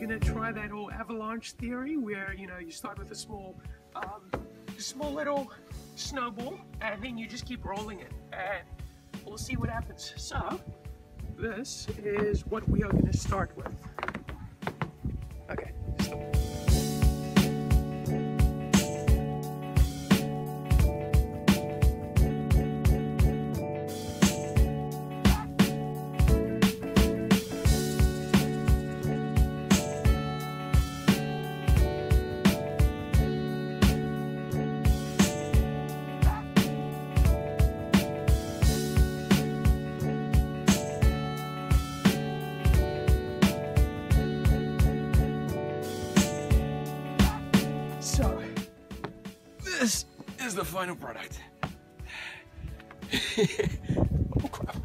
gonna try that whole avalanche theory where, you know, you start with a small little snowball and then you just keep rolling it and we'll see what happens. So this is what we are gonna start with. Okay, stop. So, this is the final product. Oh crap.